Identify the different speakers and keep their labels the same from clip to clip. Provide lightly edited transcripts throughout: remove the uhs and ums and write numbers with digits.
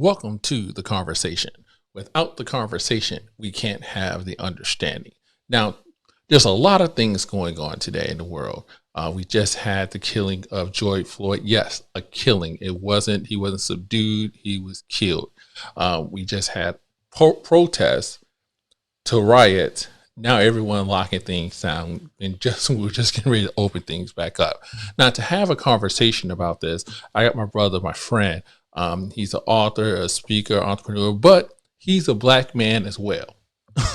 Speaker 1: Welcome to the conversation. Without the conversation, we can't have the understanding. Now, there's a lot of things going on today in the world. We just had the killing of George Floyd. Yes, a killing. He wasn't subdued, he was killed. We just had protests to riots. Now everyone locking things down and we're just getting ready to open things back up. Now to have a conversation about this, I got my brother, my friend. He's an author, a speaker, entrepreneur, but he's a black man as well.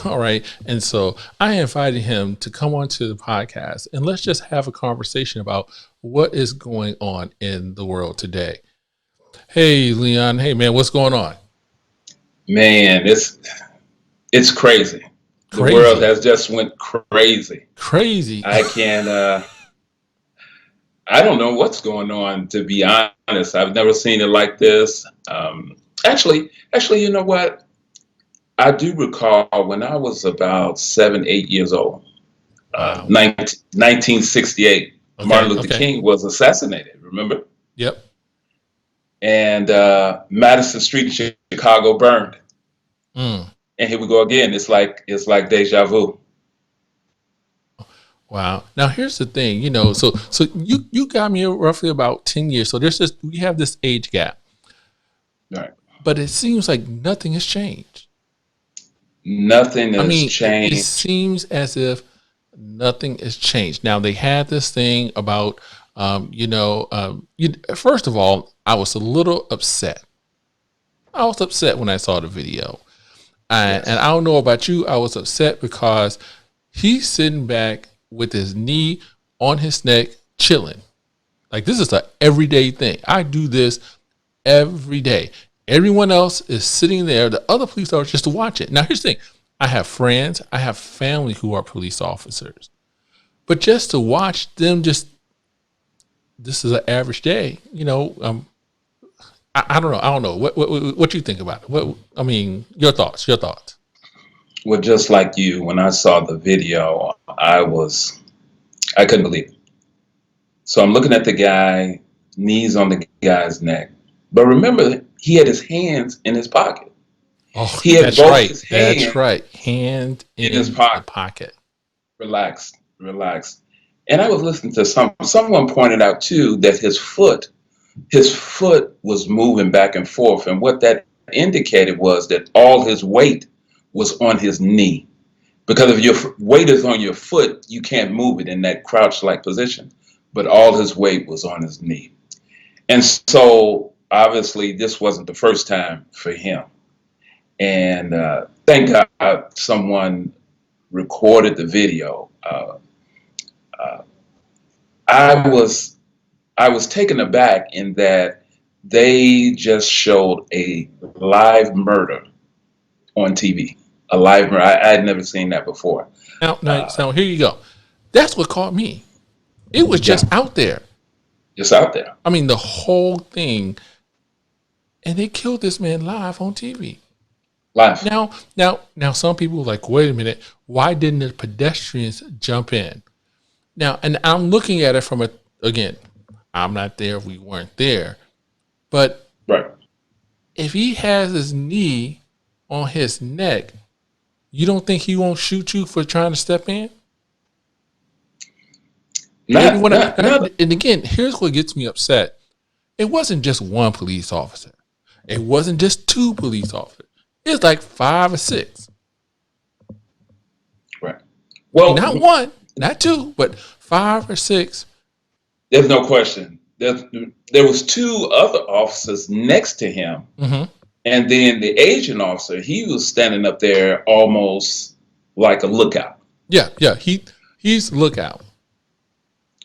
Speaker 1: All right. And so I invited him to come onto the podcast and let's just have a conversation about what is going on in the world today. Hey, Leon. Hey, man, what's going on?
Speaker 2: Man, it's crazy. The world has just went crazy.
Speaker 1: Crazy.
Speaker 2: I don't know what's going on, to be honest. I've never seen it like this. Actually, you know what? I do recall when I was about 7, 8 years old,
Speaker 1: Wow.
Speaker 2: 1968,
Speaker 1: Okay,
Speaker 2: Martin Luther King was assassinated, remember?
Speaker 1: Yep.
Speaker 2: And Madison Street in Chicago burned.
Speaker 1: Mm.
Speaker 2: And here we go again. It's like deja vu.
Speaker 1: Wow. Now here's the thing, so you got me roughly about 10 years. So we have this age gap.
Speaker 2: Right.
Speaker 1: But it seems like nothing has changed.
Speaker 2: Nothing has changed.
Speaker 1: It seems as if nothing has changed. Now they had this thing about first of all, I was a little upset. I was upset when I saw the video.
Speaker 2: Yes.
Speaker 1: And I don't know about you, I was upset because he's sitting back with his knee on his neck, chilling. Like this is an everyday thing. I do this every day. Everyone else is sitting there. The other police officers just to watch it. Now, here's the thing. I have friends. I have family who are police officers. But just to watch them this is an average day. I don't know. I don't know. What you think about it? Your thoughts.
Speaker 2: Well, just like you, when I saw the video, I couldn't believe it. So I'm looking at the guy, knees on the guy's neck. But remember, he had his hands in his pocket.
Speaker 1: Oh,
Speaker 2: he had both his hands.
Speaker 1: That's right. Hand in his pocket.
Speaker 2: Relaxed. And I was listening to someone pointed out too that his foot was moving back and forth. And what that indicated was that all his weight was on his knee. Because if your weight is on your foot, you can't move it in that crouch-like position. But all his weight was on his knee. And so obviously this wasn't the first time for him. And thank God someone recorded the video. I was taken aback in that they just showed a live murder on TV. A live murder. I had never seen that before.
Speaker 1: Now here you go. That's what caught me. It was just out there.
Speaker 2: Just out there.
Speaker 1: The whole thing. And they killed this man live on TV.
Speaker 2: Live.
Speaker 1: Now some people are like, wait a minute, why didn't the pedestrians jump in? Now, and I'm looking at it from again, I'm not there, we weren't there. But
Speaker 2: right.
Speaker 1: If he has his knee on his neck, you don't think he won't shoot you for trying to step in? And again, here's what gets me upset. It wasn't just one police officer. It wasn't just two police officers. It's like 5 or 6.
Speaker 2: Right. Well,
Speaker 1: not one, not two, but 5 or 6.
Speaker 2: There's no question. There was 2 other officers next to him.
Speaker 1: Mm-hmm.
Speaker 2: And then the Asian officer, he was standing up there almost like a lookout.
Speaker 1: Yeah. He's lookout.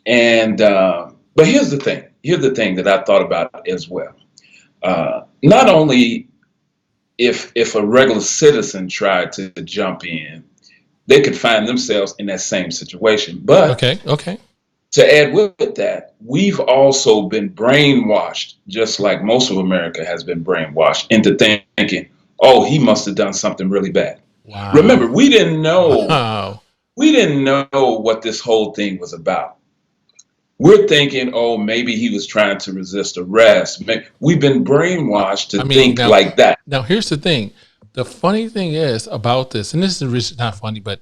Speaker 2: And but here's the thing. Here's the thing that I thought about as well. Not only if a regular citizen tried to jump in, they could find themselves in that same situation. But
Speaker 1: okay.
Speaker 2: To add with that, we've also been brainwashed, just like most of America has been brainwashed into thinking, oh, he must have done something really bad.
Speaker 1: Wow.
Speaker 2: Remember, we didn't know what this whole thing was about. we're thinking, oh, maybe he was trying to resist arrest. We've been brainwashed
Speaker 1: I
Speaker 2: to
Speaker 1: mean,
Speaker 2: think like that.
Speaker 1: now here's the thing. The funny thing is about this, and this is not funny, but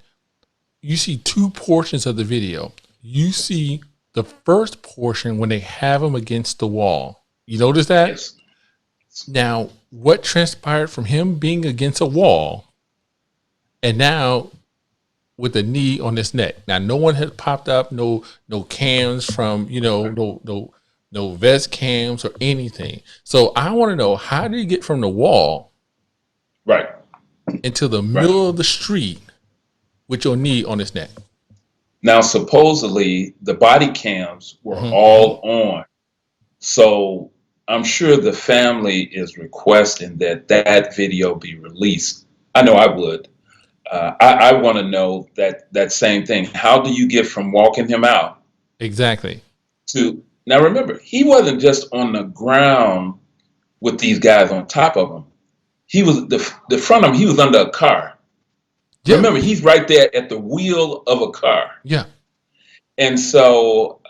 Speaker 1: you see two portions of the video. You see the first portion when they have him against the wall. You notice that?
Speaker 2: Yes.
Speaker 1: Now, what transpired from him being against a wall and now with a knee on his neck? Now, no one has popped up, no cams from, no vest cams or anything. So I want to know, how did he get from the wall
Speaker 2: Right.
Speaker 1: into the
Speaker 2: Right.
Speaker 1: middle of the street with your knee on his neck?
Speaker 2: Now, supposedly the body cams were all on. So I'm sure the family is requesting that that video be released. I know I would. I want to know that same thing. How do you get from walking him out
Speaker 1: Exactly.
Speaker 2: to now? Remember, he wasn't just on the ground with these guys on top of him. He was the front of him. He was under a car.
Speaker 1: Yeah.
Speaker 2: Remember, he's right there at the wheel of a car.
Speaker 1: Yeah.
Speaker 2: And so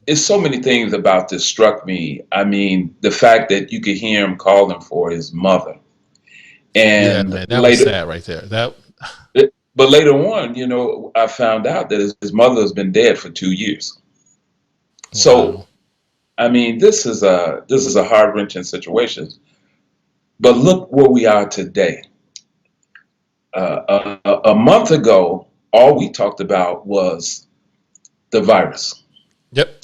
Speaker 2: it's so many things about this struck me. I mean, the fact that you could hear him calling for his mother.
Speaker 1: Yeah,
Speaker 2: And
Speaker 1: man, that was sad right there.
Speaker 2: but later on, I found out that his mother has been dead for 2 years. So,
Speaker 1: Wow.
Speaker 2: I mean, this is a heart-wrenching situation. But look where we are today. A month ago, all we talked about was the virus,
Speaker 1: Yep.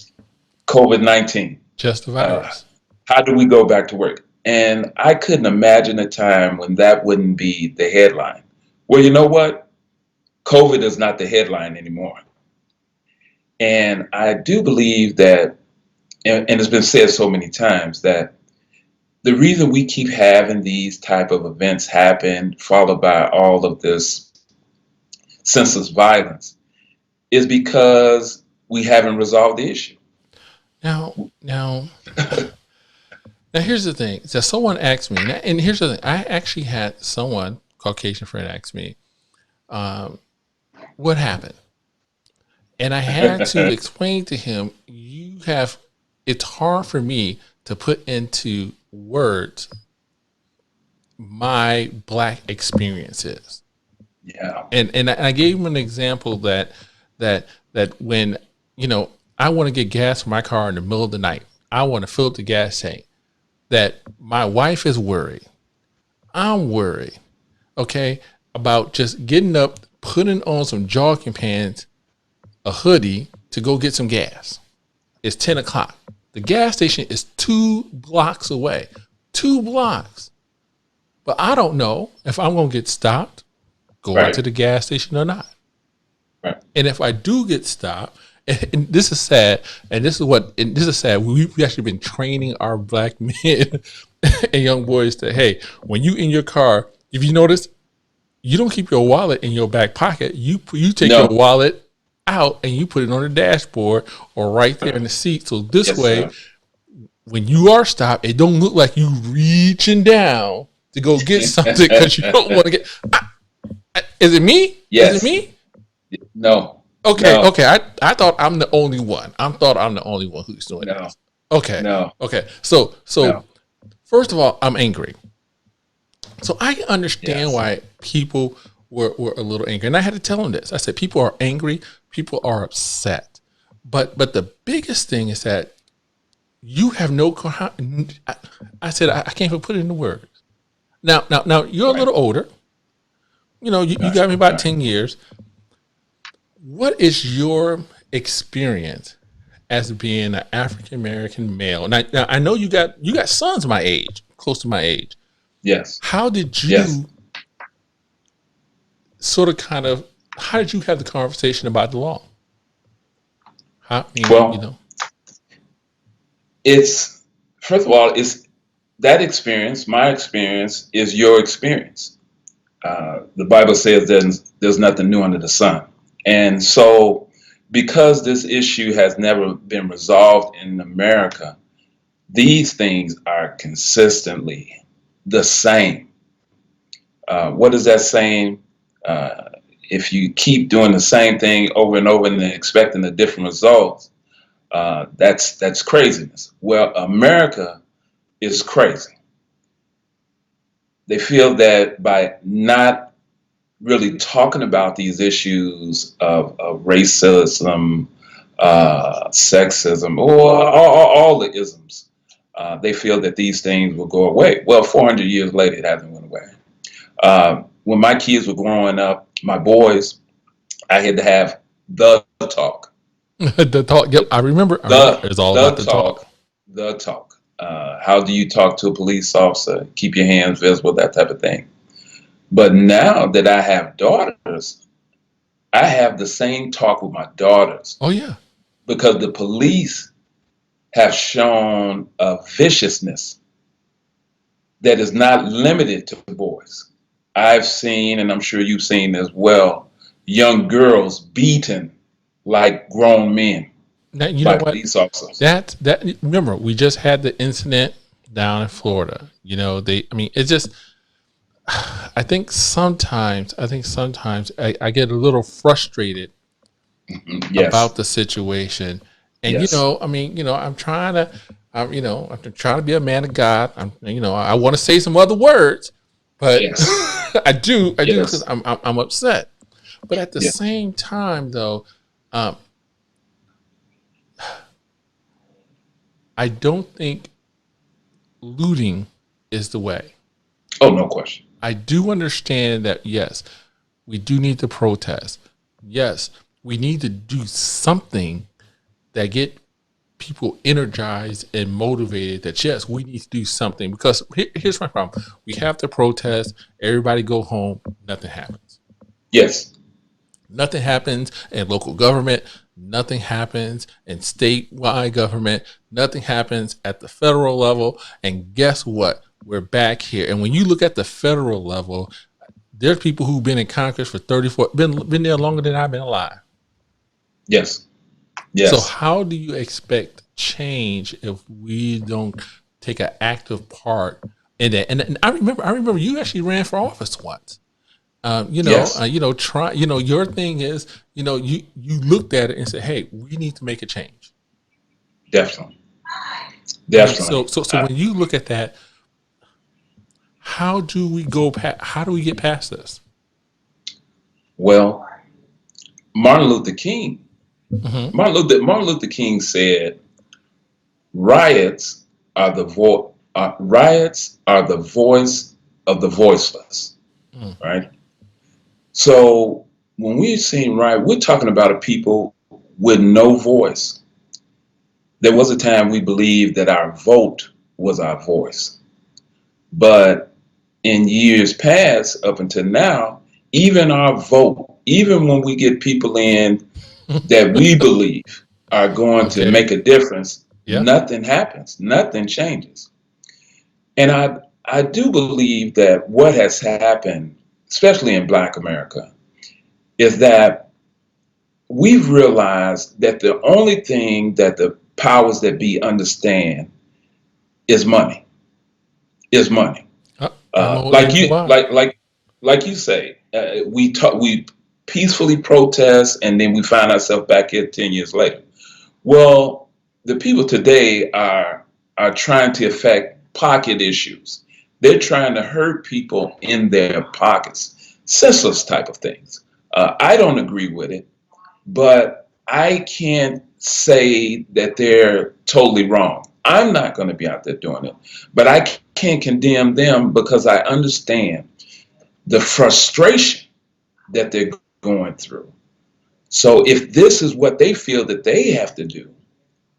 Speaker 2: COVID-19.
Speaker 1: Just the virus.
Speaker 2: How do we go back to work? And I couldn't imagine a time when that wouldn't be the headline. Well, you know what? COVID is not the headline anymore. And I do believe that, and it's been said so many times, that the reason we keep having these type of events happen, followed by all of this senseless violence, is because we haven't resolved the issue.
Speaker 1: Now, here's the thing. So someone asked me, and here's the thing. I actually had someone, Caucasian friend, ask me, what happened? And I had to explain to him, it's hard for me to put into words my Black experiences.
Speaker 2: Yeah.
Speaker 1: And I gave him an example that when, I want to get gas for my car in the middle of the night, I want to fill up the gas tank, that my wife is worried. I'm worried, okay, about just getting up, putting on some jogging pants, a hoodie to go get some gas. It's 10 o'clock. The gas station is 2 blocks away. 2 blocks. But I don't know if I'm going to get stopped, go out to the gas station or not.
Speaker 2: Right.
Speaker 1: And if I do get stopped, and this is sad, and this is sad. We've actually been training our Black men and young boys to, hey, when you in your car, if you notice, you don't keep your wallet in your back pocket. You take your wallet out and you put it on the dashboard or right there in the seat. So this way, when you are stopped, it don't look like you reaching down to go get something because you don't want to get. Is it me?
Speaker 2: Yes.
Speaker 1: Is it me?
Speaker 2: No.
Speaker 1: Okay.
Speaker 2: No.
Speaker 1: Okay. I thought I'm the only one. I'm the only one who's doing this. Okay.
Speaker 2: No.
Speaker 1: Okay. So first of all, I'm angry. So I understand why people were a little angry, and I had to tell them this. I said, people are angry, people are upset, but the biggest thing is that you have no. I said I can't even put it into words. Now you're a little older. You got me about 10 years. What is your experience as being an African American male? Now I know you got sons my age, close to my age.
Speaker 2: Yes.
Speaker 1: How did you how did you have the conversation about the law?
Speaker 2: It's, first of all, it's that experience, my experience is your experience. The Bible says there's nothing new under the sun. And so because this issue has never been resolved in America, these things are consistently the same. What is that saying? If you keep doing the same thing over and over and expecting a different results, That's craziness. Well, America is crazy. They feel that by not really talking about these issues of racism, sexism, or all the isms, they feel that these things will go away. Well, 400 years later, it hasn't went away. When my kids were growing up, my boys, I had to have the talk,
Speaker 1: The talk. Yep, I remember. I remember.
Speaker 2: the
Speaker 1: It's all
Speaker 2: the
Speaker 1: about the talk.
Speaker 2: talk, the talk. How do you talk to a police officer? Keep your hands visible, that type of thing. But now that I have daughters, I have the same talk with my daughters
Speaker 1: Oh yeah.
Speaker 2: because the police have shown a viciousness that is not limited to boys. I've seen, and I'm sure you've seen as well, young girls beaten like grown men
Speaker 1: Now you know
Speaker 2: by
Speaker 1: what?
Speaker 2: police officers.
Speaker 1: That remember we just had the incident down in Florida. You know they. I mean, it's just. I think sometimes I get a little frustrated
Speaker 2: Mhm. Yes,
Speaker 1: about the situation, and
Speaker 2: yes,
Speaker 1: I mean, I'm trying to, I'm trying to be a man of God. I want to say some other words, but
Speaker 2: yes,
Speaker 1: I do because
Speaker 2: yes,
Speaker 1: I'm upset. But at the
Speaker 2: yes.
Speaker 1: same time, though, um, I don't think looting is the way.
Speaker 2: Oh, no question.
Speaker 1: I do understand that, yes, we do need to protest. Yes, we need to do something that get people energized and motivated that yes, we need to do something because here's my problem. We have to protest, everybody go home, nothing happens.
Speaker 2: Yes,
Speaker 1: Nothing happens in local government, nothing happens in statewide government, nothing happens at the federal level. And guess what? We're back here. And when you look at the federal level, there's people who've been in Congress for 34, been there longer than I've been alive.
Speaker 2: yes,
Speaker 1: So
Speaker 2: yes.
Speaker 1: how do you expect change if we don't take an active part in that? And I remember you actually ran for office once.
Speaker 2: Yes,
Speaker 1: Your thing is, you looked at it and said, "Hey, we need to make a change."
Speaker 2: definitely,
Speaker 1: I mean, so
Speaker 2: definitely.
Speaker 1: so so when you look at that, how do we go past? How do we get past this?
Speaker 2: Well, Martin Luther King,
Speaker 1: Hmm.
Speaker 2: Martin Luther King said, "Riots riots are the voice of the voiceless."
Speaker 1: Mm.
Speaker 2: Right. So when we're saying riot, we're talking about a people with no voice. There was a time we believed that our vote was our voice, but in years past, up until now, even our vote, even when we get people in that we believe are going to
Speaker 1: Okay.
Speaker 2: make a difference,
Speaker 1: Yeah.
Speaker 2: nothing happens, nothing changes. And I do believe that what has happened, especially in Black America, is that we've realized that the only thing that the powers that be understand is money, is money.
Speaker 1: I'm gonna
Speaker 2: Like
Speaker 1: tell you
Speaker 2: you,
Speaker 1: why.
Speaker 2: like you say, we peacefully protest, and then we find ourselves back here 10 years later. Well, the people today are trying to affect pocket issues. They're trying to hurt people in their pockets, senseless type of things. I don't agree with it, but I can't say that they're totally wrong. I'm not going to be out there doing it, but I can't condemn them because I understand the frustration that they're going through. So if this is what they feel that they have to do,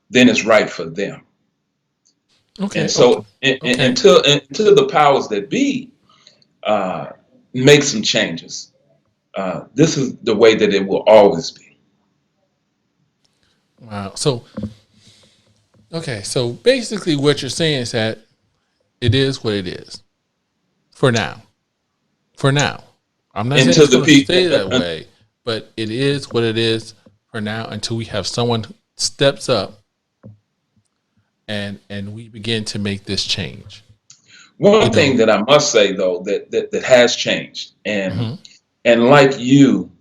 Speaker 2: then it's right for them. And
Speaker 1: Okay. Okay.
Speaker 2: so
Speaker 1: Okay.
Speaker 2: until the powers that be uh, make some changes, this is the way that it will always be.
Speaker 1: Wow. So okay. So basically, what you're saying is that it is what it is for now. For now, I'm not saying
Speaker 2: Until
Speaker 1: it's
Speaker 2: the
Speaker 1: going to
Speaker 2: people,
Speaker 1: stay that way, but it is what it is for now until we have someone who steps up and we begin to make this change. You
Speaker 2: one thing
Speaker 1: know.
Speaker 2: that I must say though that has changed,
Speaker 1: Hmm.
Speaker 2: and like you,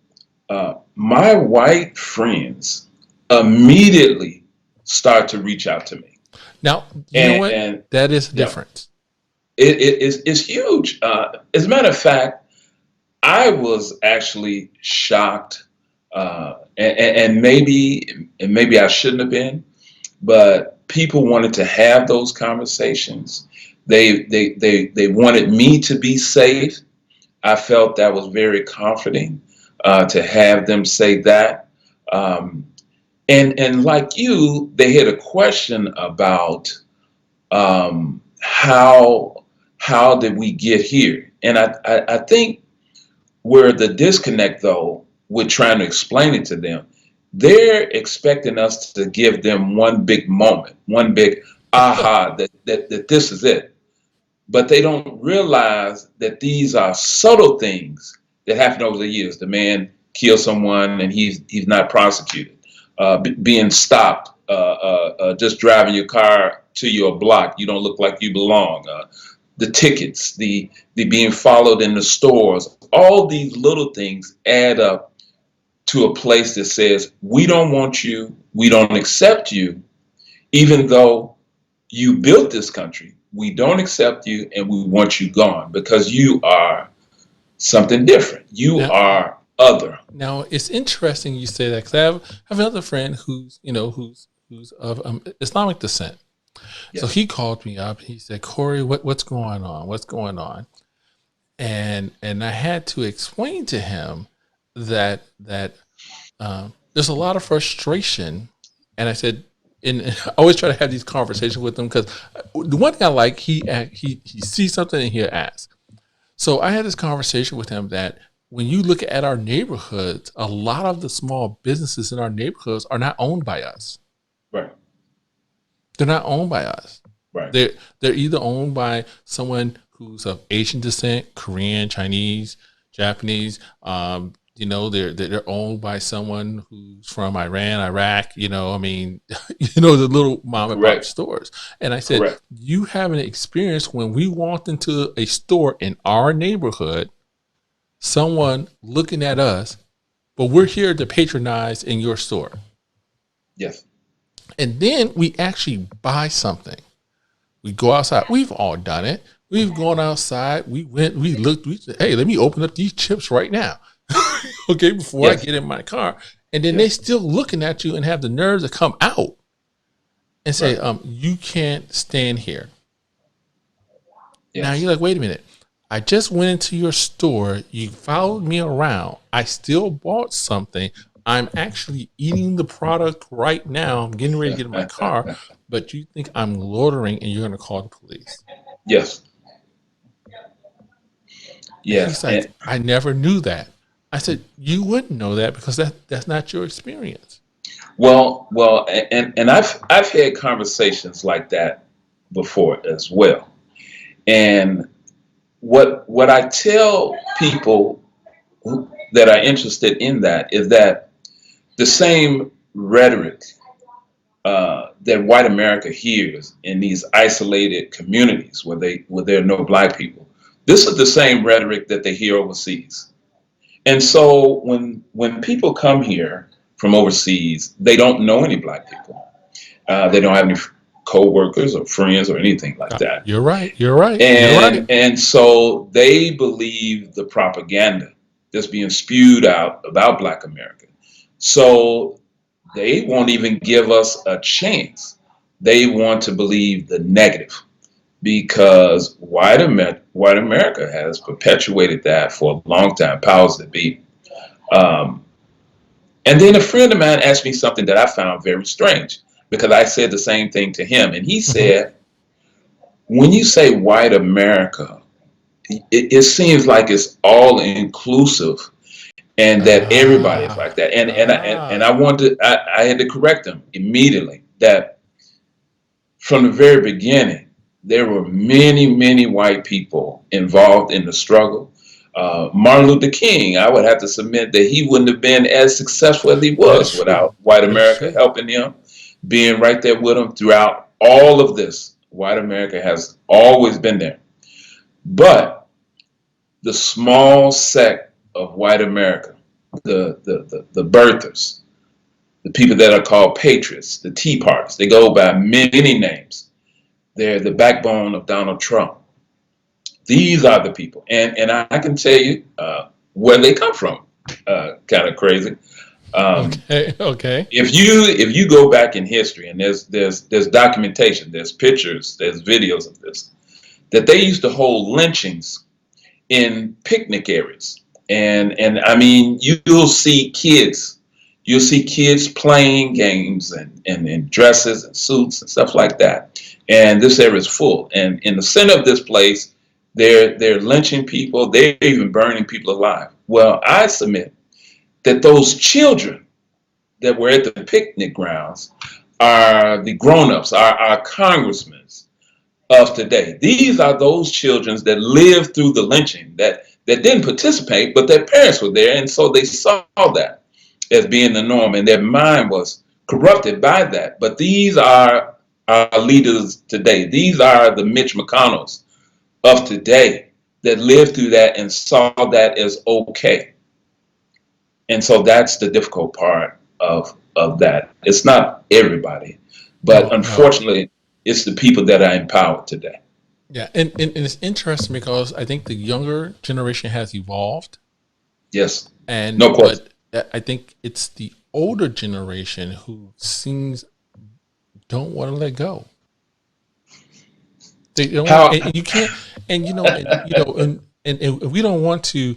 Speaker 2: my white friends immediately start to reach out to me.
Speaker 1: Now, you know what?
Speaker 2: And
Speaker 1: That is the
Speaker 2: yeah,
Speaker 1: difference.
Speaker 2: it's huge. As a matter of fact, I was actually shocked, and maybe I shouldn't have been, but people wanted to have those conversations. They wanted me to be safe. I felt that was very comforting to have them say that. Um, and like you, they had a question about how did we get here? And I think where the disconnect though, with trying to explain it to them, they're expecting us to give them one big moment, one big aha that this is it. But they don't realize that these are subtle things that happen over the years. The man killed someone and he's not prosecuted. Being stopped, just driving your car to your block, you don't look like you belong. The tickets, the being followed in the stores, all these little things add up to a place that says we don't want you, we don't accept you, even though you built this country. We don't accept you and we want you gone because you are something different. You
Speaker 1: Now,
Speaker 2: are other.
Speaker 1: now it's interesting you say that because I have another friend who's who's of Islamic descent. So
Speaker 2: Yes.
Speaker 1: he called me up. He said, "Corey, what's going on? What's going on?" And I had to explain to him that there's a lot of frustration. And I said, and I always try to have these conversations with him because the one thing I like, he sees something and he'll ask. So I had this conversation with him that when you look at our neighborhoods, a lot of the small businesses in our neighborhoods are not owned by us.
Speaker 2: Right.
Speaker 1: They're not owned by us.
Speaker 2: Right.
Speaker 1: They're either owned by someone who's of Asian descent, Korean, Chinese, Japanese. They're owned by someone who's from Iran, Iraq. I mean, the little mom and pop
Speaker 2: Correct.
Speaker 1: stores. And I said,
Speaker 2: Correct.
Speaker 1: you have an experience when we walked into a store in our neighborhood, someone looking at us, but we're here to patronize in your store.
Speaker 2: Yes.
Speaker 1: And then we actually buy something. We go outside. We've all done it. We've gone outside. We went, we looked, we said, hey, let me open up these chips right now. Okay, before I
Speaker 2: Yes.
Speaker 1: get in my car. And then they
Speaker 2: Yes.
Speaker 1: still looking at you and have the nerves to come out and say,
Speaker 2: Right.
Speaker 1: you can't stand here. Now
Speaker 2: Yes.
Speaker 1: you're like, wait a minute. I just went into your store. You followed me around. I still bought something. I'm actually eating the product right now. I'm getting ready to get in my car, but you think I'm loitering and you're going to call the police.
Speaker 2: Yes.
Speaker 1: And
Speaker 2: Yes.
Speaker 1: he's like, I never knew that. I said, you wouldn't know that because that's not your experience.
Speaker 2: And I've had conversations like that before as well. And what I tell people that are interested in that is that the same rhetoric that white America hears in these isolated communities where there are no black people, this is the same rhetoric that they hear overseas. And so when people come here from overseas, they don't know any black people. They don't have any co-workers or friends or anything like that.
Speaker 1: You're right. You're right. You're right.
Speaker 2: And so they believe the propaganda that's being spewed out about Black America. So they won't even give us a chance. They want to believe the negative because white America has perpetuated that for a long time, powers that be. Um, and then a friend of mine asked me something that I found very strange because I said the same thing to him. And he
Speaker 1: Mhm.
Speaker 2: said, when you say white America, it seems like it's all inclusive and that everybody is like
Speaker 1: Ah,
Speaker 2: that. And I
Speaker 1: ah.
Speaker 2: wanted I had to correct him immediately that from the very beginning, there were many white people involved in the struggle. Martin Luther King, I would have to submit that he wouldn't have been as successful as he
Speaker 1: That is
Speaker 2: was
Speaker 1: true.
Speaker 2: without white
Speaker 1: That is
Speaker 2: America
Speaker 1: true.
Speaker 2: helping him, being right there with him throughout all of this. White America has always been there. But the small sect of white America, the birthers, the people that are called patriots, the Tea Parties. They go by many names. They're the backbone of Donald Trump. These are the people, and I can tell you where they come from. Kind of crazy. Um,
Speaker 1: Okay. Okay.
Speaker 2: if you go back in history, and there's documentation, there's pictures, there's videos of this, that they used to hold lynchings in picnic areas, and I mean you'll see kids playing games and in dresses and suits and stuff like that, and this area is full, and in the center of this place, they're lynching people, they're even burning people alive. Well, I submit that those children that were at the picnic grounds are the grown-ups, are our congressmen of today. These are those children that lived through the lynching, that didn't participate, but their parents were there, and so they saw that as being the norm, and their mind was corrupted by that. But these are our leaders today. These are the Mitch McConnells of today that lived through that and saw that as okay. And so that's the difficult part of that. It's not everybody, but
Speaker 1: No, no.
Speaker 2: unfortunately, it's the people that are in power today.
Speaker 1: Yeah. And it's interesting because I think the younger generation has evolved,
Speaker 2: Yes,
Speaker 1: and
Speaker 2: no question.
Speaker 1: but I think it's the older generation who seems don't want to let go. They don't want,
Speaker 2: How?
Speaker 1: and you can't, and and we don't want to.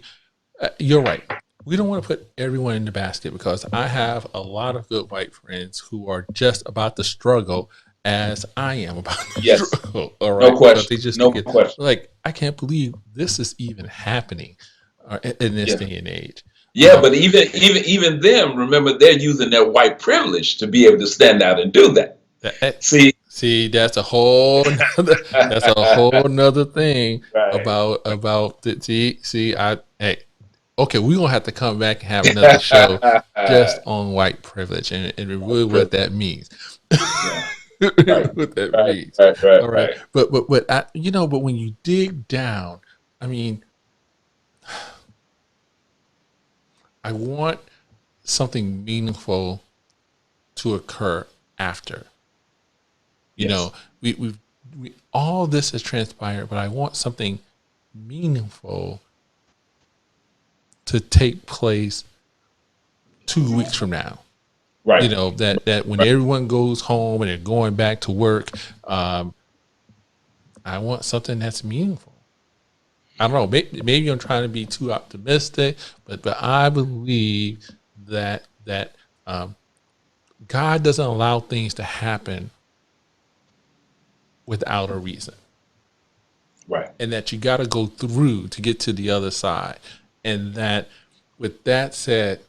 Speaker 1: You're right. We don't want to put everyone in the basket because I have a lot of good white friends who are just about the struggle as I am about the
Speaker 2: Yes,
Speaker 1: struggle. All
Speaker 2: no
Speaker 1: right, because they
Speaker 2: question,
Speaker 1: just
Speaker 2: no
Speaker 1: think it
Speaker 2: question.
Speaker 1: like I can't believe this is even happening in this
Speaker 2: Yeah,
Speaker 1: day and age.
Speaker 2: yeah, but even them, remember, they're using their white privilege to be able to stand out and do that.
Speaker 1: That,
Speaker 2: See,
Speaker 1: see, that's a whole nother, that's a whole nother thing
Speaker 2: right.
Speaker 1: about the see I hey okay, we're gonna have to come back and have another show just on white privilege and really what that means.
Speaker 2: Yeah, right,
Speaker 1: What that
Speaker 2: right,
Speaker 1: means.
Speaker 2: right, right,
Speaker 1: All right.
Speaker 2: right.
Speaker 1: But but when you dig down, I mean, I want something meaningful to occur after. You know,
Speaker 2: Yes,
Speaker 1: we all this has transpired, but I want something meaningful to take place 2 weeks from now. You
Speaker 2: right,
Speaker 1: know, that when
Speaker 2: right.
Speaker 1: everyone goes home and they're going back to work, um, I want something that's meaningful. I don't know. Maybe I'm trying to be too optimistic, but I believe that um, God doesn't allow things to happen without a reason,
Speaker 2: Right.
Speaker 1: and that you got to go through to get to the other side, and that with that said,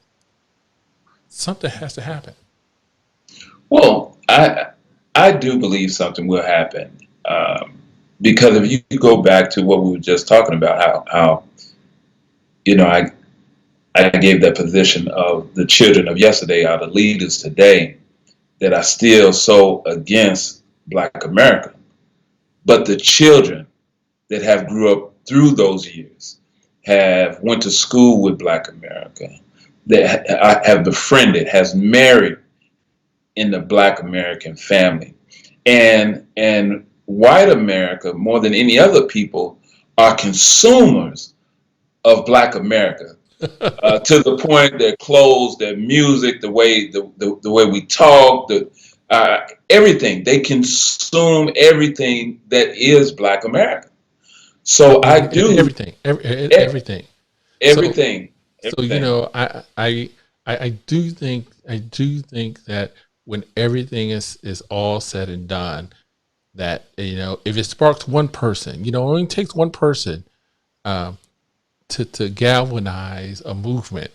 Speaker 1: something has to happen.
Speaker 2: Well, I do believe something will happen, because if you go back to what we were just talking about, how you know I gave that position of the children of yesterday are the leaders today that are still so against Black America, but the children that have grew up through those years, have went to school with Black America, that have befriended, has married in the Black American family, and white America more than any other people are consumers of Black America, to the point their clothes, their music, the way we talk, everything, they consume everything that is Black America. So I do
Speaker 1: Everything,
Speaker 2: e-
Speaker 1: everything. So
Speaker 2: everything,
Speaker 1: so
Speaker 2: everything.
Speaker 1: I do think that when everything is all said and done, that if it sparks one person, it only takes one person um, to galvanize a movement,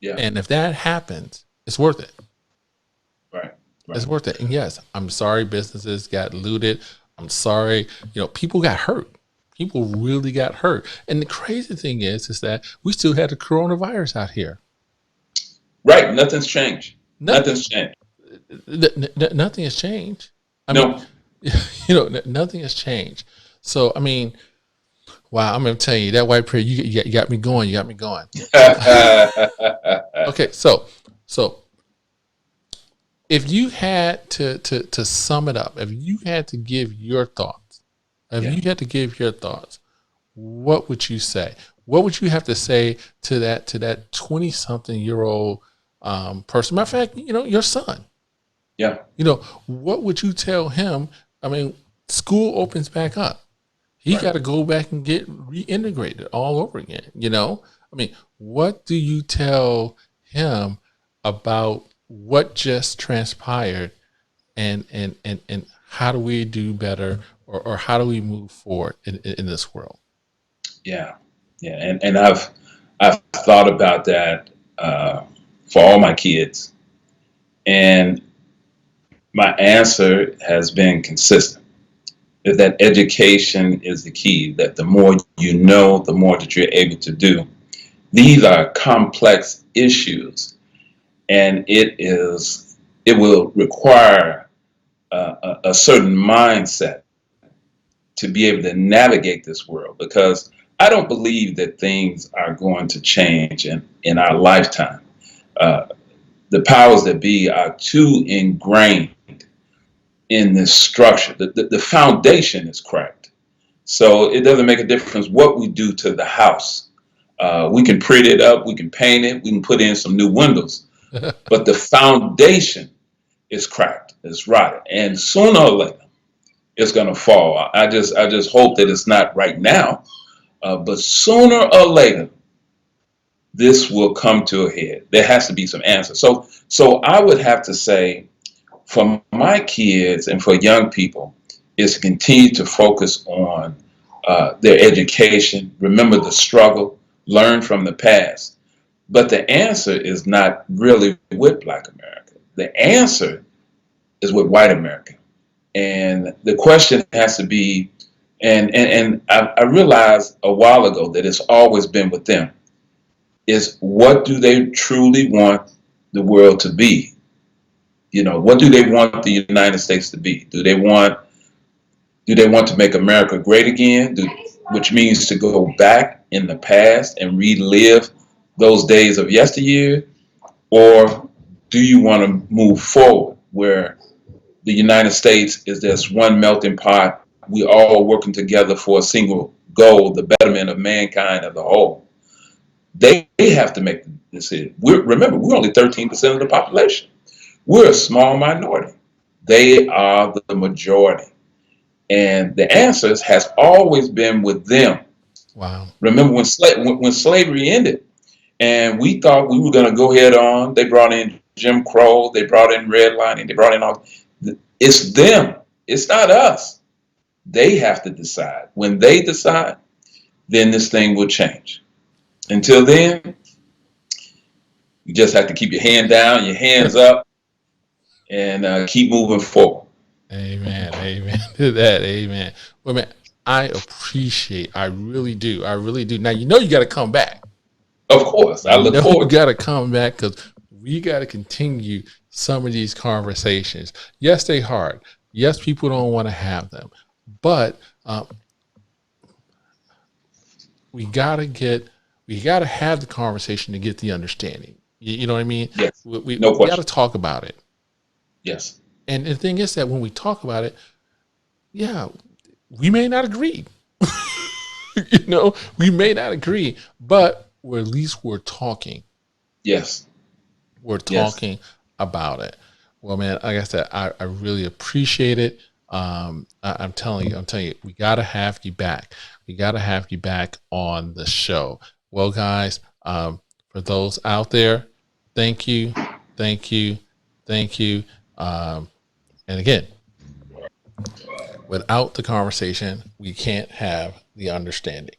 Speaker 2: Yeah,
Speaker 1: and if that happens, it's worth it.
Speaker 2: right,
Speaker 1: It's
Speaker 2: right.
Speaker 1: worth it. And yes, I'm sorry businesses got looted. I'm sorry, people got hurt. People really got hurt. And the crazy thing is that we still had the coronavirus out here.
Speaker 2: Right, nothing's changed.
Speaker 1: Nothing,
Speaker 2: Nothing's changed.
Speaker 1: nothing has changed. I mean,
Speaker 2: No.
Speaker 1: nothing has changed. So, I mean, wow, I'm going to tell you that white prayer, you got me going. You got me going. So, okay. So If you had to sum it up, if you had to give your thoughts, if
Speaker 2: Yeah.
Speaker 1: you had to give your thoughts, what would you say? What would you have to say to that 20-something-year-old person? Matter of fact, your son.
Speaker 2: Yeah.
Speaker 1: What would you tell him? I mean, school opens back up. He
Speaker 2: Right.
Speaker 1: got to go back and get reintegrated all over again. I mean, what do you tell him about what just transpired, and how do we do better, or how do we move forward in this world?
Speaker 2: Yeah. Yeah. And I've thought about that for all my kids, and my answer has been consistent. That education is the key. That the more you know, the more that you're able to do. These are complex issues, and it will require a certain mindset to be able to navigate this world, because I don't believe that things are going to change in our lifetime. Uh, the powers that be are too ingrained in this structure. The foundation is cracked. So it doesn't make a difference what we do to the house. We can pretty it up, we can paint it, we can put in some new windows, but the foundation is cracked, it's rotted, and sooner or later it's going to fall. I just hope that it's not right now, but sooner or later this will come to a head. There has to be some answer. So I would have to say, for my kids and for young people, is to continue to focus on their education, remember the struggle, learn from the past. But the answer is not really with Black America. The answer is with white America. And the question has to be, and I realized a while ago that it's always been with them, is what do they truly want the world to be? What do they want the United States to be? Do they want to make America great again? Which means to go back in the past and relive those days of yesteryear? Or do you want to move forward where the United States is this one melting pot? We all working together for a single goal, the betterment of mankind as a whole. They have to make the decision. Remember, we're only 13% of the population. We're a small minority. They are the majority. And the answers has always been with them.
Speaker 1: Wow.
Speaker 2: Remember when slavery ended and we thought we were going to go head on, they brought in Jim Crow, they brought in redlining, they brought in all. It's them. It's not us. They have to decide. When they decide, then this thing will change. Until then, you just have to keep your hand down, your hands up, and keep moving forward.
Speaker 1: Amen. Amen to that. Amen. Well, man, I really do. I really do. Now, you got to come back.
Speaker 2: Of course, I look
Speaker 1: You
Speaker 2: forward to
Speaker 1: got
Speaker 2: it.
Speaker 1: to come back, because we got to continue some of these conversations. Yes, they hard. Yes, people don't want to have them, but we gotta have the conversation to get the understanding. You know what I mean?
Speaker 2: Yes,
Speaker 1: We
Speaker 2: no
Speaker 1: got to
Speaker 2: question.
Speaker 1: talk about it.
Speaker 2: Yes,
Speaker 1: And the thing is that when we talk about it, yeah, we may not agree. We may not agree, but at least we're talking.
Speaker 2: yes,
Speaker 1: We're
Speaker 2: yes.
Speaker 1: talking about it. Well, man, like I said, I really appreciate it. I'm telling you, we gotta have you back. We gotta have you back on the show. Well, guys, for those out there, thank you, thank you, thank you. And again, without the conversation, we can't have the understanding.